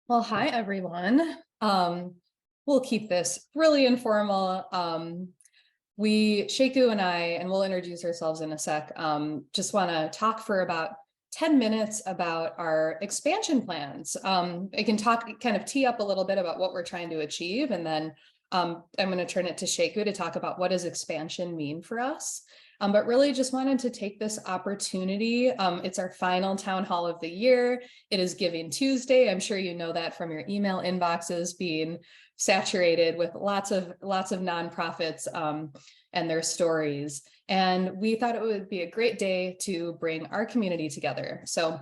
Well, hi, everyone. We'll keep this really informal. Sheku and I, and we'll introduce ourselves in a sec, just want to talk for about 10 minutes about our expansion plans. I can kind of tee up a little bit about what we're trying to achieve, and then I'm going to turn it to Sheku to talk about what does expansion mean for us. But really just wanted to take this opportunity. It's our final town hall of the year. It is Giving Tuesday. I'm sure you know that from your email inboxes being saturated with lots of nonprofits and their stories. And we thought it would be a great day to bring our community together. So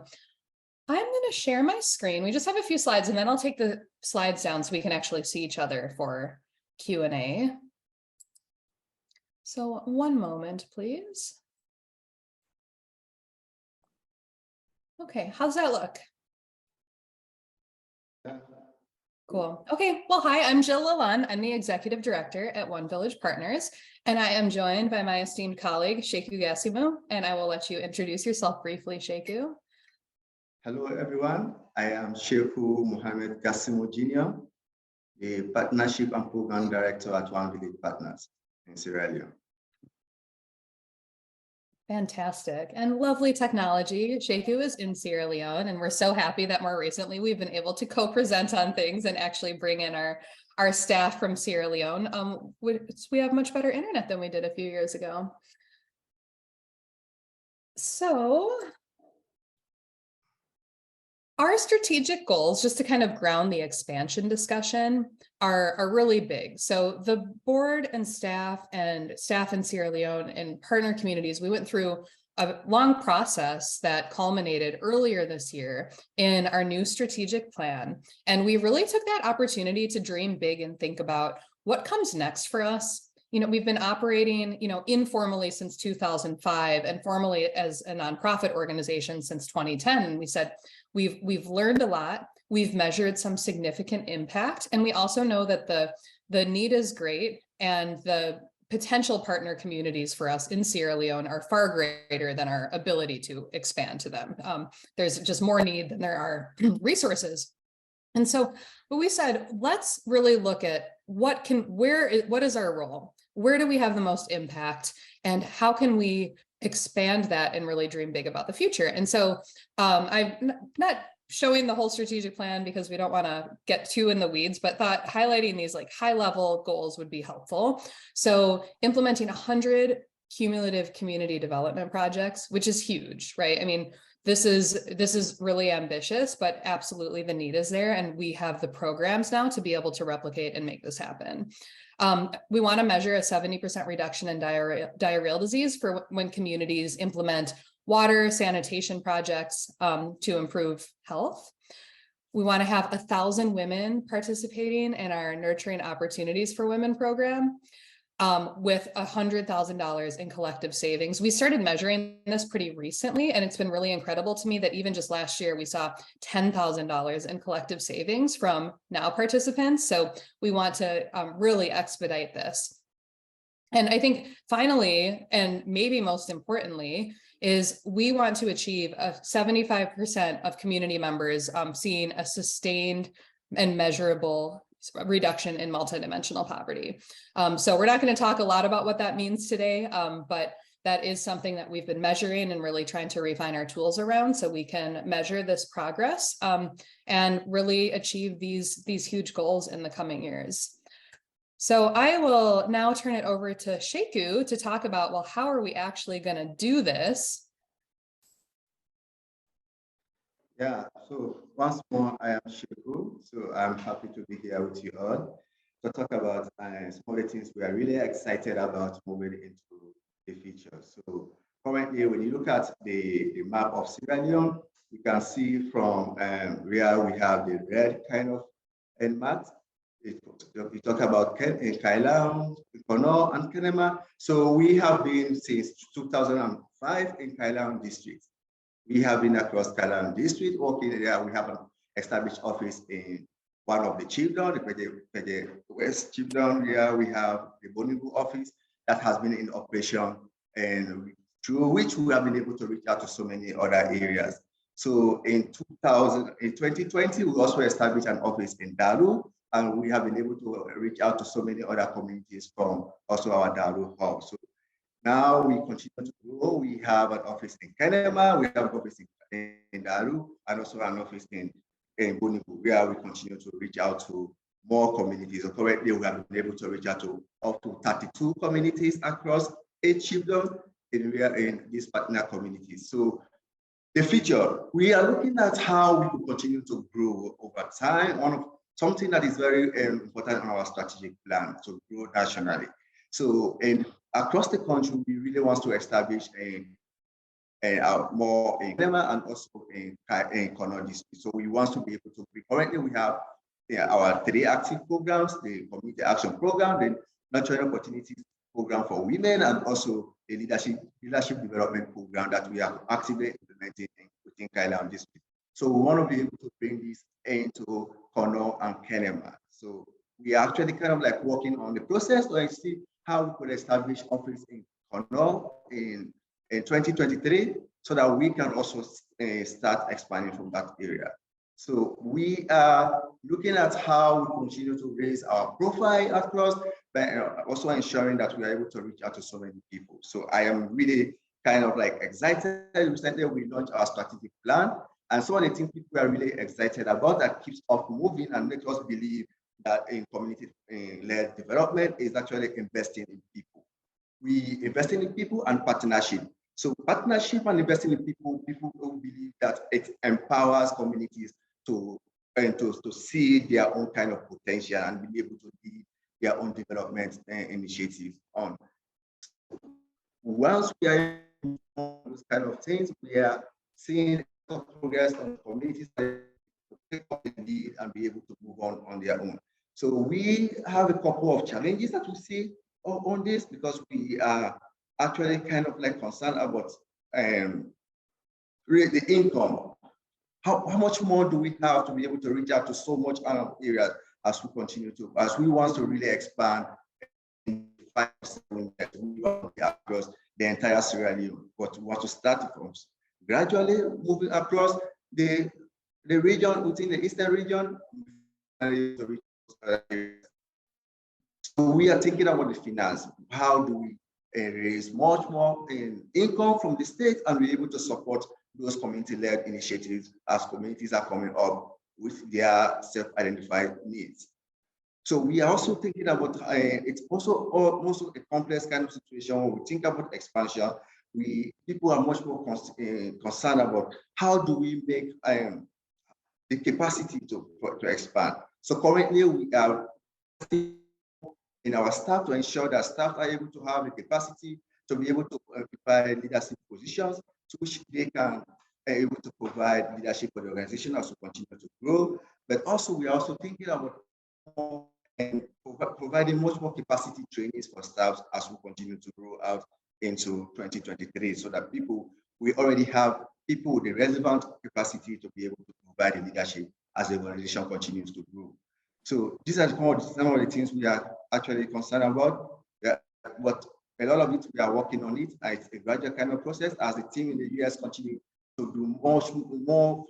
I'm going to share my screen. We just have a few slides, and then I'll take the slides down so we can actually see each other for Q&A. So one moment, please. Okay, how's that look? Cool. Okay, well, hi, I'm Jill Lalonde. I'm the executive director at One Village Partners, and I am joined by my esteemed colleague, Sheku Gasimu, and I will let you introduce yourself briefly, Sheku. Hello, everyone. I am Sheku Mohamed Gasimu Jr., the Partnership and Program Director at One Village Partners in Sierra Leone. Fantastic and lovely technology. Sheku is in Sierra Leone, and we're so happy that more recently we've been able to co-present on things and actually bring in our staff from Sierra Leone. We have much better internet than we did a few years ago. So our strategic goals, just to kind of ground the expansion discussion, are really big. So the board and staff in Sierra Leone and partner communities, we went through a long process that culminated earlier this year in our new strategic plan. And we really took that opportunity to dream big and think about what comes next for us. We've been operating, informally since 2005 and formally as a nonprofit organization since 2010. And we said, we've learned a lot. We've measured some significant impact. And we also know that the need is great, and the potential partner communities for us in Sierra Leone are far greater than our ability to expand to them. There's just more need than there are resources. And so we said, let's really look at what is our role? Where do we have the most impact? And how can we expand that and really dream big about the future? And so I'm not showing the whole strategic plan because we don't want to get too in the weeds, but thought highlighting these like high level goals would be helpful. So implementing 100 cumulative community development projects, which is huge, right? I mean, this is really ambitious, but absolutely the need is there. And we have the programs now to be able to replicate and make this happen. We want to measure a 70% reduction in diarrheal disease for when communities implement water sanitation projects to improve health. We want to have 1,000 women participating in our Nurturing Opportunities for Women program. With $100,000 in collective savings. We started measuring this pretty recently, and it's been really incredible to me that even just last year, we saw $10,000 in collective savings from now participants. So we want to really expedite this. And I think finally, and maybe most importantly, is we want to achieve a 75% of community members seeing a sustained and measurable reduction in multidimensional poverty. So we're not going to talk a lot about what that means today, but that is something that we've been measuring and really trying to refine our tools around so we can measure this progress and really achieve these huge goals in the coming years. So I will now turn it over to Sheku to talk about, well, how are we actually going to do this? Yeah, so once more, I am Sheku. So I'm happy to be here with you all to talk about some of the things we are really excited about moving into the future. So currently, when you look at the map of Sierra Leone, you can see from where we have the red kind of end mark. We talk about Kailam, Kono, and Kenema. So we have been since 2005 in Kailam district. We have been across Kailam district working there. We have an established office in one of the chiefdom, the West chiefdom. Here we have the Bonibu office that has been in operation, and through which we have been able to reach out to so many other areas. So in 2020, we also established an office in Daru, and we have been able to reach out to so many other communities from also our Daru hub. So now we continue to grow. We have an office in Kenema, we have an office in Daru, and also an office in Bonibu, where we continue to reach out to more communities. So currently, we have been able to reach out to up to 32 communities across 8 chiefdoms in these partner communities. So the future, we are looking at how we will continue to grow over time. Something that is very important in our strategic plan to grow nationally. So, across the country, we really want to establish more in Kenema and also in Kono district. So we want to be able to. Currently, we have our 3 active programs: the Community Action Program, the Natural Opportunities Program for Women, and also the Leadership Development Program that we are actively implementing within Kailam district. So we want to be able to bring this into Kono and Kenema. So we are actually kind of like working on the process to see how we could establish office in Kono in 2023, so that we can also start expanding from that area. So we are looking at how we continue to raise our profile across, but also ensuring that we are able to reach out to so many people. So I am really kind of like excited. Recently, we launched our strategic plan, and some of the things people are really excited about that keeps us moving and makes us believe that in community-led development is actually investing in people. We investing in people and partnership. So partnership and investing in people who believe that it empowers communities to see their own kind of potential and be able to lead their own development initiatives on. Once we are in those kind of things, we are seeing progress on communities to take up the lead and be able to move on their own. So we have a couple of challenges that we see on this, because we are actually kind of like concerned about the income. How much more do we have to be able to reach out to so much other areas as we continue to, as we want to really expand in 5 7 years, we want to across the entire Sierra Leone, but we want to start from gradually moving across the region, within the eastern region. So we are thinking about the finance. How do we raise much more income from the state and be able to support those community-led initiatives as communities are coming up with their self-identified needs? So we are also thinking about, it's also a complex kind of situation when we think about expansion. People are much more concerned about how do we make the capacity to expand. So currently we are in our staff to ensure that staff are able to have the capacity to be able to occupy leadership positions, to which they can able to provide leadership for the organization as we continue to grow. But also we are also thinking about providing much more capacity trainings for staff as we continue to grow out into 2023, so that we already have people with the relevant capacity to be able to provide the leadership as the organization continues to grow. So these are some of the things we are actually concerned about. Yeah, but a lot of it, we are working on it. It's a gradual kind of process as the team in the US continue to do more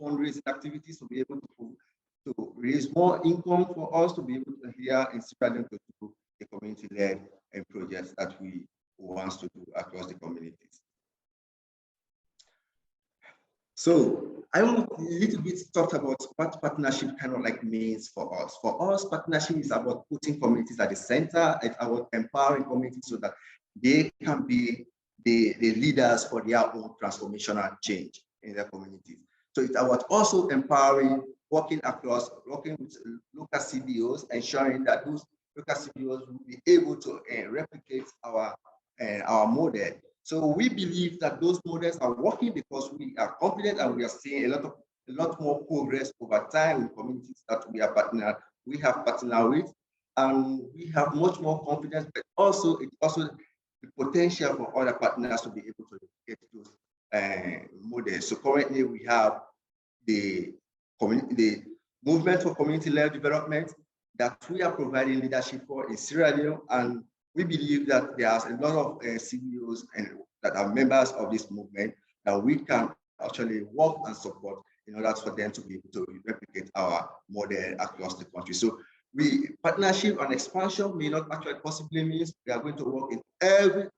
fundraising activities to be able to raise more income for us to be able to here in Sierra Leone to do the community-led projects that we want to do across the communities. So I want a little bit talk about what partnership kind of like means for us. For us, partnership is about putting communities at the center. It's about empowering communities so that they can be the leaders for their own transformational change in their communities. So it's about also empowering, working with local CBOs, ensuring that those local CBOs will be able to replicate our model. So we believe that those models are working because we are confident and we are seeing a lot more progress over time with communities that we have partnered with, and we have much more confidence, but also it's also the potential for other partners to be able to get those models. So currently we have the movement for community-led development that we are providing leadership for in Sierra Leone, and we believe that there's a lot of CBOs that are members of this movement that we can actually work and support in order for them to be able to replicate our model across the country. So partnership and expansion may not actually possibly means we are going to work in every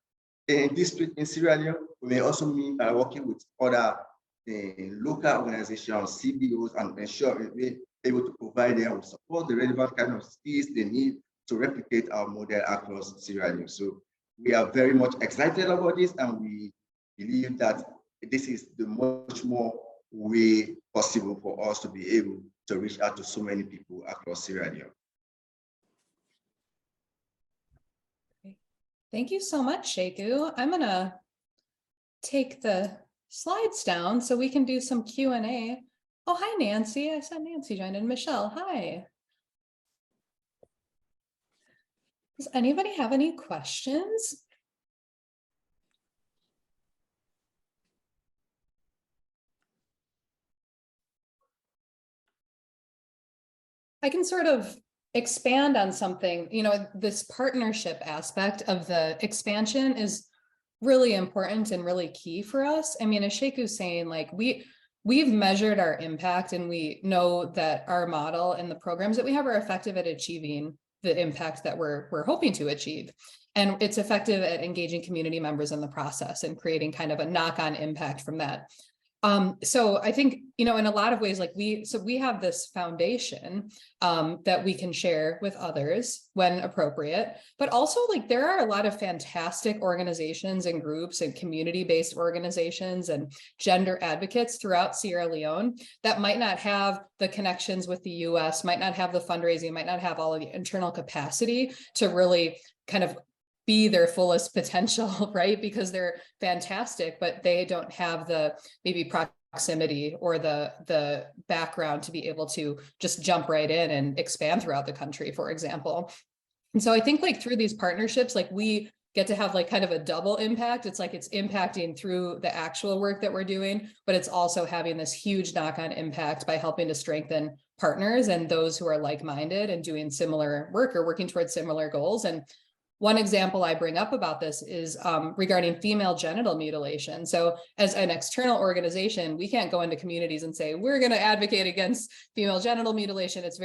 district in Sierra Leone. We may also mean working with other local organizations, CBOs, and ensure we're able to provide them with support, the relevant kind of skills they need to replicate our model across Sierra Leone. So we are very much excited about this, and we believe that this is the much more way possible for us to be able to reach out to so many people across Sierra Leone. Thank you so much, Sheku. I'm gonna take the slides down so we can do some Q&A. Oh, hi, Nancy. I saw Nancy joined in. Michelle, hi. Does anybody have any questions? I can sort of expand on something, this partnership aspect of the expansion is really important and really key for us. I mean, as Sheku's saying, like we've measured our impact, and we know that our model and the programs that we have are effective at achieving the impact that we're hoping to achieve. And it's effective at engaging community members in the process and creating kind of a knock-on impact from that. So I think, in a lot of ways, like we have this foundation that we can share with others when appropriate, but also like there are a lot of fantastic organizations and groups and community-based organizations and gender advocates throughout Sierra Leone that might not have the connections with the US, might not have the fundraising, might not have all of the internal capacity to really kind of be their fullest potential, right? Because they're fantastic, but they don't have the maybe proximity or the background to be able to just jump right in and expand throughout the country, for example. And so I think like through these partnerships, like we get to have like kind of a double impact. It's like it's impacting through the actual work that we're doing, but it's also having this huge knock-on impact by helping to strengthen partners and those who are like-minded and doing similar work or working towards similar goals. And one example I bring up about this is regarding female genital mutilation. So as an external organization, we can't go into communities and say, we're going to advocate against female genital mutilation. It's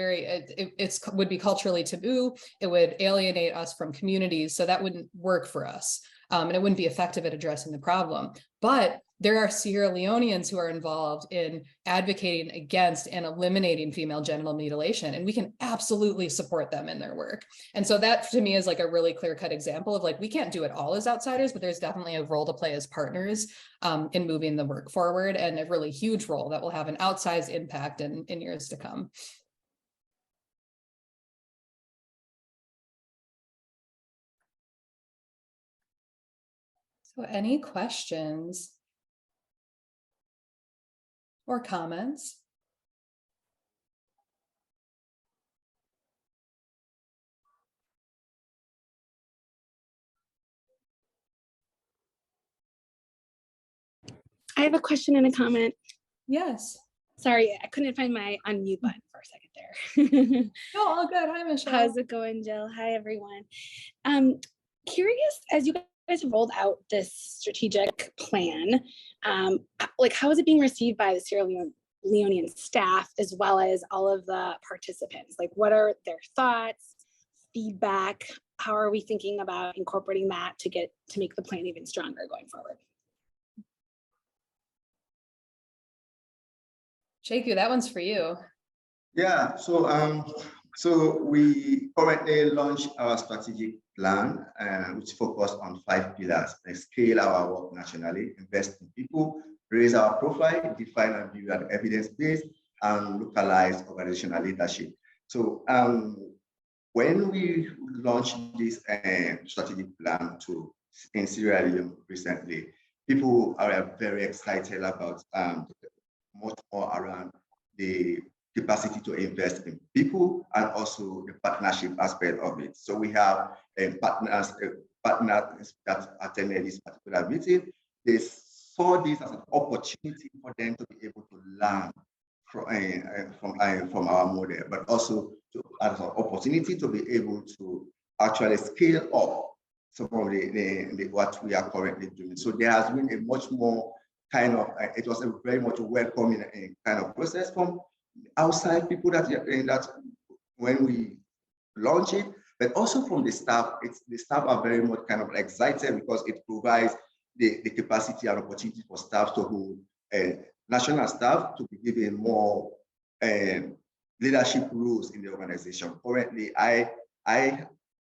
would be culturally taboo. It would alienate us from communities. So that wouldn't work for us. And it wouldn't be effective at addressing the problem. But there are Sierra Leoneans who are involved in advocating against and eliminating female genital mutilation, and we can absolutely support them in their work. And so that to me is like a really clear-cut example of like, we can't do it all as outsiders, but there's definitely a role to play as partners in moving the work forward, and a really huge role that will have an outsized impact in years to come. So any questions or comments? I have a question and a comment. Yes. Sorry, I couldn't find my unmute button for a second there. Oh, all good. Hi, Michelle. How's it going, Jill? Hi, everyone. Curious, as you guys rolled out this strategic plan, like how is it being received by the Sierra Leonean staff as well as all of the participants? Like, what are their thoughts, feedback? How are we thinking about incorporating that to make the plan even stronger going forward? Sheku, that one's for you. Yeah, so we currently launched our strategic plan, which focus on 5 pillars: scale our work nationally, invest in people, raise our profile, define and build an evidence base, and localize organizational leadership. So when we launched this strategic plan in Sierra Leone recently, people are very excited about much more around the capacity to invest in people and also the partnership aspect of it. So we have partners that attended this particular meeting. They saw this as an opportunity for them to be able to learn from our model, but also as an opportunity to be able to actually scale up some of what we are currently doing. So there has been a much more kind of, it was a very much welcoming kind of process from outside people that when we launch it, but also from the staff. The staff are very much kind of excited because it provides the capacity and opportunity for staff to hold national staff to be given more leadership roles in the organization. Currently, I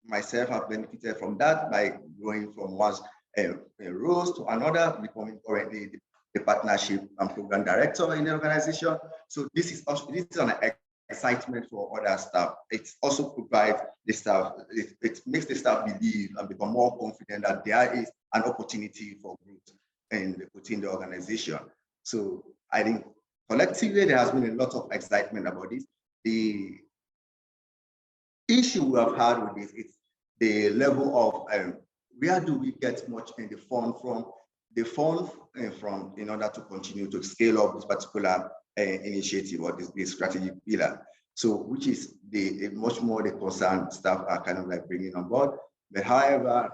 myself have benefited from that by going from one roles to another, becoming currently the partnership and program director in the organization. So this is an excitement for other staff. It also provides the staff, it makes the staff believe and become more confident that there is an opportunity for growth within the organization. So I think collectively there has been a lot of excitement about this. The issue we have had with this is the level of where do we get much in the fund from? The fund from in order to continue to scale up this particular initiative or this strategic pillar. So which is much more the concerned staff are kind of like bringing on board. But however,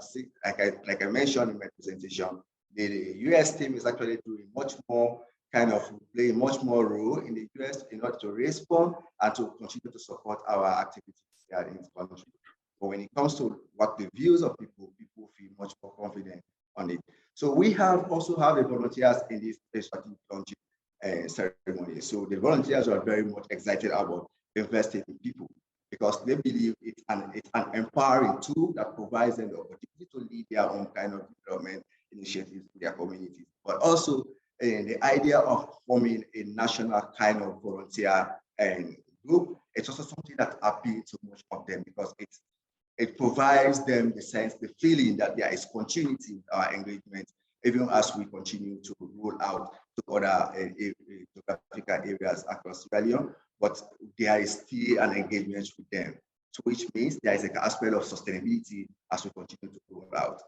like I mentioned in my presentation, the US team is actually doing much more, kind of playing much more role in the US in order to raise funds and to continue to support our activities here in this country. But when it comes to what the views of people feel much more confident on it. So we also have the volunteers in this strategic launching ceremony. So the volunteers are very much excited about investing in people because they believe it's an empowering tool that provides them the opportunity to lead their own kind of development initiatives in their communities. But also the idea of forming a national kind of volunteer group, it's also something that appeals to most of them because it provides them the sense, the feeling that there is continuity in our engagement, even as we continue to roll out to other geographical areas across Sierra Leone, but there is still an engagement with them. So which means there is an aspect of sustainability as we continue to roll out.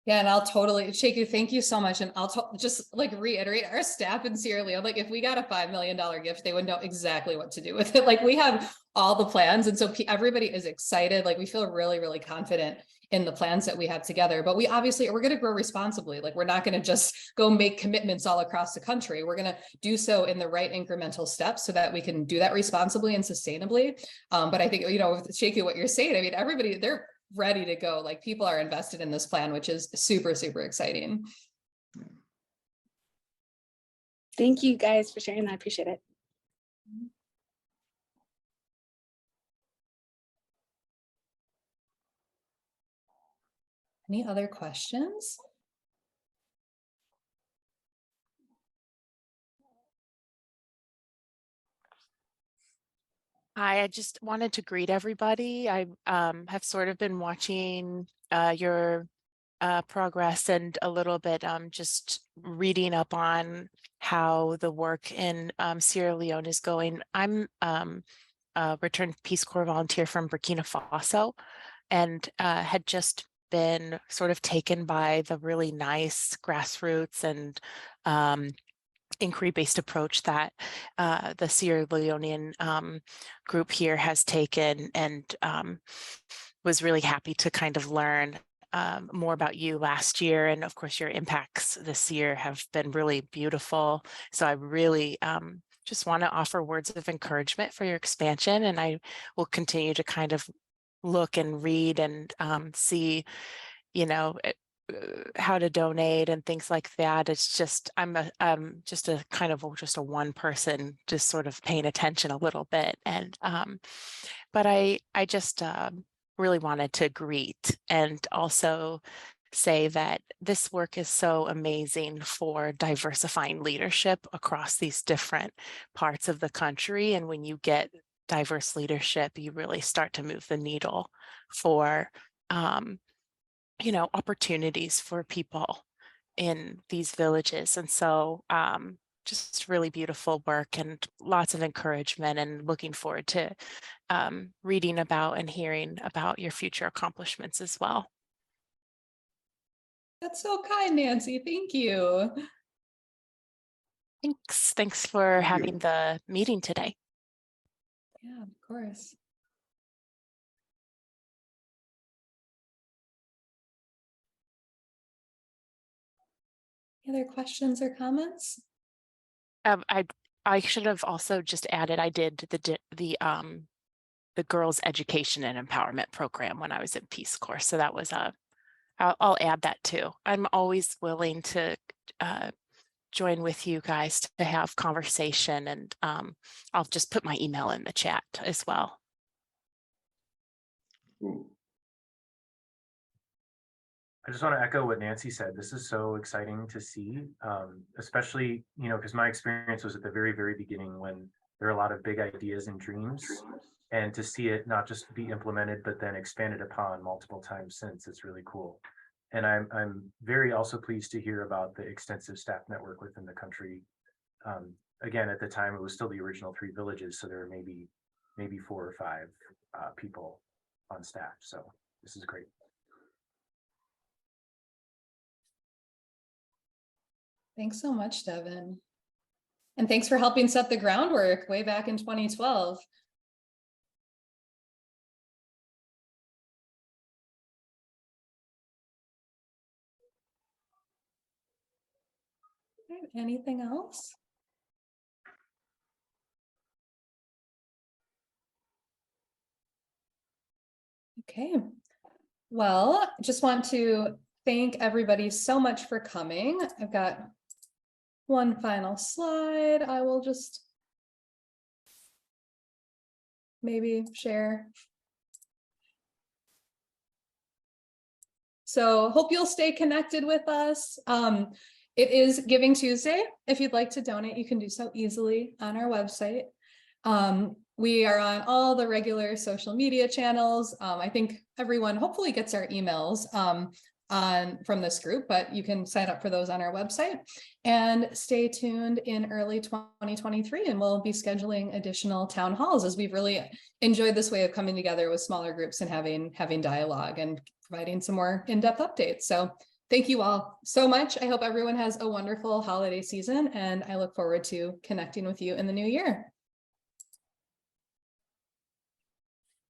Yeah, and I'll totally, Sheku, thank you so much. And I'll just like reiterate our staff in Sierra Leone, like if we got a $5 million gift, they would know exactly what to do with it. Like we have all the plans. And so everybody is excited. Like we feel really, really confident in the plans that we have together, but we're going to grow responsibly. Like we're not going to just go make commitments all across the country. We're going to do so in the right incremental steps so that we can do that responsibly and sustainably. But I think, you know, with Sheku, what you're saying, I mean, everybody, they're ready to go. Like people are invested in this plan, which is super, super exciting. Thank you guys for sharing that. I appreciate it. Any other questions? Hi, I just wanted to greet everybody. I have sort of been watching your progress and a little bit just reading up on how the work in Sierra Leone is going. I'm a returned Peace Corps volunteer from Burkina Faso and had just been sort of taken by the really nice grassroots and inquiry-based approach that the Sierra Leonean group here has taken, and was really happy to kind of learn more about you last year. And of course, your impacts this year have been really beautiful. So I really just want to offer words of encouragement for your expansion, and I will continue to kind of look and read and see, you know, how to donate and things like that. It's just, I'm just a kind of just a one person, just sort of paying attention a little bit. And, but I just really wanted to greet and also say that this work is so amazing for diversifying leadership across these different parts of the country. And when you get diverse leadership, you really start to move the needle for, you know, opportunities for people in these villages. And so just really beautiful work and lots of encouragement, and looking forward to reading about and hearing about your future accomplishments as well. That's so kind, Nancy. Thank you. Thanks for Thank having you. the meeting today. Yeah, of course. Any other questions or comments? I should have also just added, I did the girls' education and empowerment program when I was in Peace Corps. So that was I'll add that too. I'm always willing to join with you guys to have conversation, and I'll just put my email in the chat as well. Cool. I just want to echo what Nancy said. This is so exciting to see, especially, you know, because my experience was at the very, very beginning when there are a lot of big ideas and dreams, and to see it not just be implemented, but then expanded upon multiple times since, it's really cool. And I'm very also pleased to hear about the extensive staff network within the country. Again, at the time, it was still the original 3 villages, so there were maybe 4 or 5 people on staff. So this is great. Thanks so much, Devin. And thanks for helping set the groundwork way back in 2012. Okay, anything else? Okay. Well, just want to thank everybody so much for coming. I've got one final slide. I will just maybe share. So hope you'll stay connected with us. It is Giving Tuesday. If you'd like to donate, you can do so easily on our website. We are on all the regular social media channels. I think everyone hopefully gets our emails from this group, but you can sign up for those on our website, and stay tuned in early 2023, and we'll be scheduling additional town halls, as we've really enjoyed this way of coming together with smaller groups and having dialogue and providing some more in-depth updates. So thank you all so much. I hope everyone has a wonderful holiday season, and I look forward to connecting with you in the new year.